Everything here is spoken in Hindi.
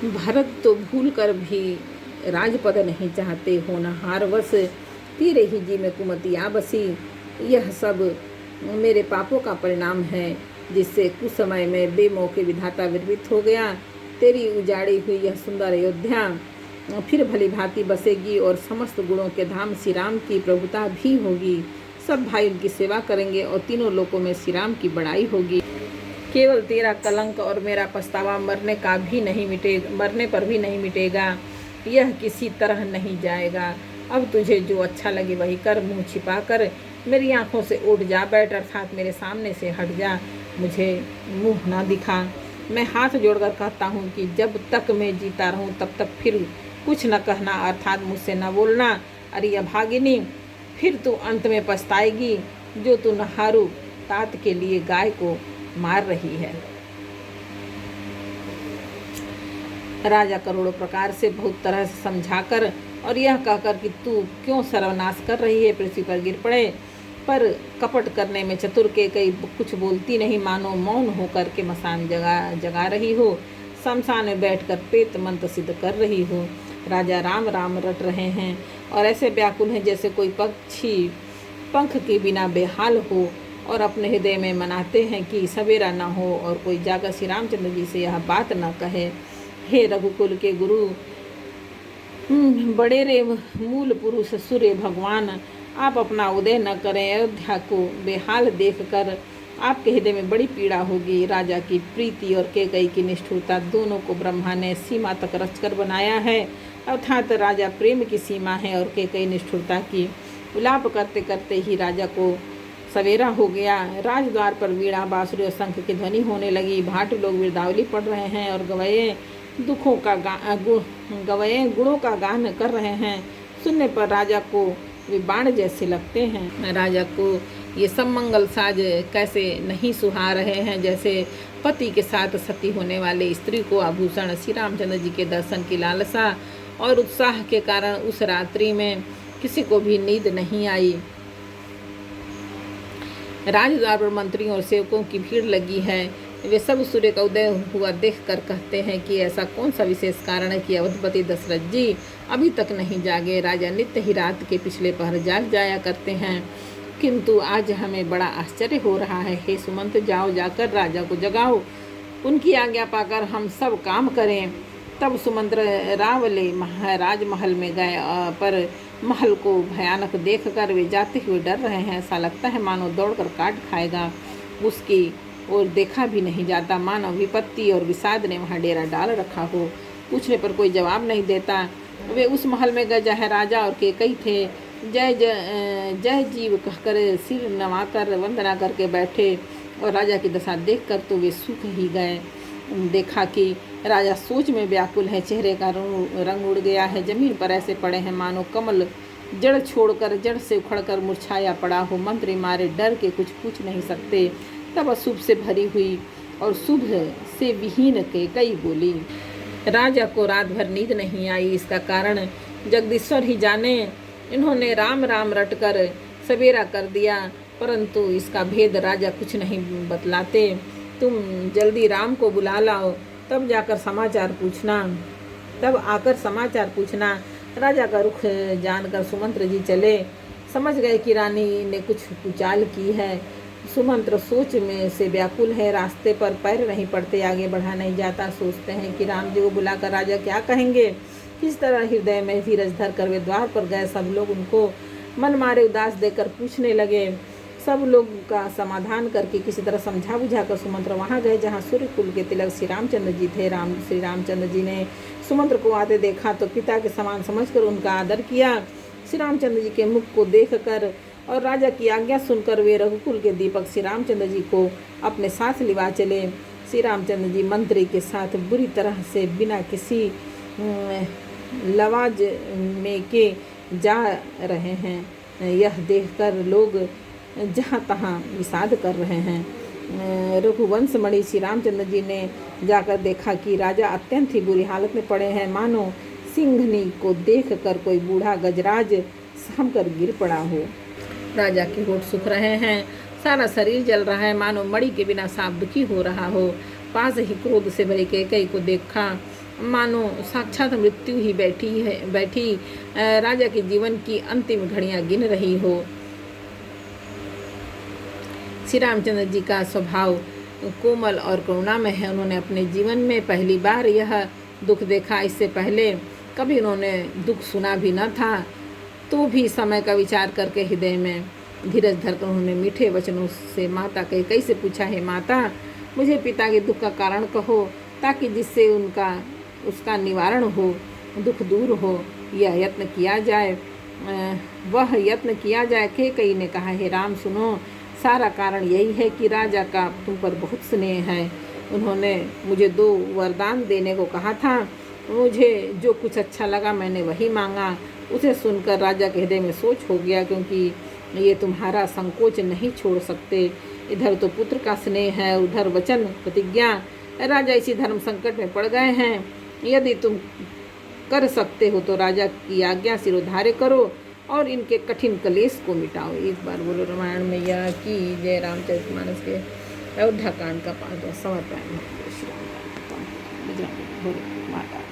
भरत तो भूल कर भी राजपद नहीं चाहते, होनहार वश तीरे ही जी में कुमतिया बसी। यह सब मेरे पापों का परिणाम है, जिससे कुछ समय में बेमौके विधाता विरवित हो गया। तेरी उजाड़ी हुई यह सुंदर अयोध्या फिर भली भांति बसेगी और समस्त गुणों के धाम श्री राम की प्रभुता भी होगी। सब भाई उनकी सेवा करेंगे और तीनों लोकों में श्री राम की बड़ाई होगी। केवल तेरा कलंक और मेरा पछतावा मरने पर भी नहीं मिटेगा। यह किसी तरह नहीं जाएगा। अब तुझे जो अच्छा लगे वही कर। मुंह छिपा कर मेरी आंखों से उठ जा, बैठ अर्थात मेरे सामने से हट जा, मुझे मुंह ना दिखा। मैं हाथ जोड़कर कहता हूँ कि जब तक मैं जीता रहूँ तब तक फिर कुछ न कहना, अर्थात मुझसे न बोलना। अरे अभागिनी, फिर तू अंत में पछताएगी, जो तू नहारू तात के लिए गाय को मार रही है। राजा करोड़ों प्रकार से बहुत तरह से समझाकर और यह कहकर कि तू क्यों सर्वनाश कर रही है, पृथ्वी पर गिर पड़े, पर कपट करने में चतुर के कई कुछ बोलती नहीं, मानो मौन होकर के मसान जगा रही हो, शमशान में बैठकर पेत मंत्र सिद्ध कर रही हो। राजा राम राम रट रहे हैं और ऐसे व्याकुल हैं जैसे कोई पक्षी पंख के बिना बेहाल हो, और अपने हृदय में मनाते हैं कि सवेरा न हो और कोई जाकर श्री रामचंद्र जी से यह बात न कहे। हे रघुकुल के गुरु, बड़े रे मूल पुरुष सूर्य भगवान, आप अपना उदय न करें। अयोध्या को बेहाल देखकर आपके हृदय में बड़ी पीड़ा होगी। राजा की प्रीति और कैकेयी की निष्ठुरता दोनों को ब्रह्मा ने सीमा तक रचकर बनाया है, अर्थात राजा प्रेम की सीमा है और कैकेयी निष्ठुरता की। विलाप करते करते ही राजा को सवेरा हो गया। राजद्वार पर वीणा बांसुरी और शंख की ध्वनि होने लगी। भाट लोग वीरदावली पढ़ रहे हैं और गवये गुणों का गान कर रहे हैं। सुनने पर राजा को वे बाण जैसे लगते हैं। राजा को ये सब मंगल साज कैसे नहीं सुहा रहे हैं, जैसे पति के साथ सती होने वाले स्त्री को आभूषण। श्री रामचंद्र जी के दर्शन की लालसा और उत्साह के कारण उस रात्रि में किसी को भी नींद नहीं आई। राजद्वार पर मंत्रियों और सेवकों की भीड़ लगी है। वे सब सूर्य का उदय हुआ देखकर कहते हैं कि ऐसा कौन सा विशेष कारण है कि अवधपति दशरथ जी अभी तक नहीं जागे। राजा नित्य ही रात के पिछले पहर जाग जाया करते हैं, किंतु आज हमें बड़ा आश्चर्य हो रहा है। हे सुमंत, जाओ, जाकर राजा को जगाओ, उनकी आज्ञा पाकर हम सब काम करें। तब सुमंत रावले राजमहल में गए, पर महल को भयानक देखकर वे जाते हुए डर रहे हैं। ऐसा लगता है मानो दौड़कर काट खाएगा। उसकी और देखा भी नहीं जाता, मानो विपत्ति और विषाद ने वहाँ डेरा डाल रखा हो। पूछने पर कोई जवाब नहीं देता। वे उस महल में गए जहाँ राजा और कैकेयी थे। जय जय जय जीव कहकर सिर नवाकर वंदना करके बैठे, और राजा की दशा देखकर तो वे सूख ही गए। देखा कि राजा सोच में व्याकुल है, चेहरे का रंग उड़ गया है, जमीन पर ऐसे पड़े हैं मानो कमल जड़ छोड़कर जड़ से उखड़कर मुरझाया पड़ा हो। मंत्री मारे डर के कुछ पूछ नहीं सकते। तब अशुभ से भरी हुई और शुभ से विहीन कैकेयी बोली। राजा को रात भर नींद नहीं आई, इसका कारण जगदीश्वर ही जाने। इन्होंने राम राम रटकर सवेरा कर दिया, परंतु इसका भेद राजा कुछ नहीं बतलाते। तुम जल्दी राम को बुला लाओ, तब जाकर समाचार पूछना, तब आकर समाचार पूछना। राजा का रुख जानकर सुमंत्र जी चले। समझ गए कि रानी ने कुछ कुचाल की है। सुमंत्र सोच में से व्याकुल है, रास्ते पर पैर नहीं पड़ते, आगे बढ़ा नहीं जाता। सोचते हैं कि राम जी को बुलाकर राजा क्या कहेंगे। किस तरह हृदय में धीरज धर कर वे द्वार पर गए। सब लोग उनको मन मारे उदास देकर पूछने लगे। सब लोग का समाधान करके किसी तरह समझा बुझा कर सुमंत्र वहाँ गए जहाँ सूर्य कुल के तिलक श्री रामचंद्र जी थे। श्री रामचंद्र जी ने सुमंत्र को आते देखा तो पिता के समान समझकर उनका आदर किया। श्री रामचंद्र जी के मुख को देखकर और राजा की आज्ञा सुनकर वे रघुकुल के दीपक श्री रामचंद्र जी को अपने साथ लिवा चले। श्री रामचंद्र जी मंत्री के साथ बुरी तरह से बिना किसी लवाज में के जा रहे हैं। यह देखकर लोग जहाँ तहाँ विषाद कर रहे हैं। रघुवंश मणि श्री रामचंद्र जी ने जाकर देखा कि राजा अत्यंत ही बुरी हालत में पड़े हैं, मानो सिंघनी को देखकर कोई बूढ़ा गजराज साम कर गिर पड़ा हो। राजा के होठ सूख रहे हैं, सारा शरीर जल रहा है, मानो मणि के बिना सांप दुखी हो रहा हो। पास ही क्रोध से भरी कैकेयी को देखा मानो साक्षात मृत्यु ही बैठी राजा के जीवन की अंतिम घड़ियां गिन रही हो। श्री रामचंद्र जी का स्वभाव कोमल और करुणामय है। उन्होंने अपने जीवन में पहली बार यह दुख देखा। इससे पहले कभी उन्होंने दुख सुना भी न था। तो भी समय का विचार करके हृदय में धीरज धरकर उन्होंने मीठे वचनों से माता कही से पूछा, है माता, मुझे पिता के दुख का कारण कहो, ताकि जिससे उसका निवारण हो, दुख दूर हो। यह यत्न किया जाए। वह यत्न किया जाए। कैकेयी ने कहा, हे राम सुनो, सारा कारण यही है कि राजा का तुम पर बहुत स्नेह है। उन्होंने मुझे 2 वरदान देने को कहा था। मुझे जो कुछ अच्छा लगा मैंने वही मांगा। उसे सुनकर राजा के हृदय में सोच हो गया, क्योंकि ये तुम्हारा संकोच नहीं छोड़ सकते। इधर तो पुत्र का स्नेह है, उधर वचन प्रतिज्ञा। राजा इसी धर्म संकट में पड़ गए हैं। यदि तुम कर सकते हो तो राजा की आज्ञा सिरोधार्य करो और इनके कठिन कलेश को मिटाओ। एक बार बोलो रामायण मैया की जय। रामचरितमानस के अयोध्या कांड का 5वां समर्पण श्री राम माता।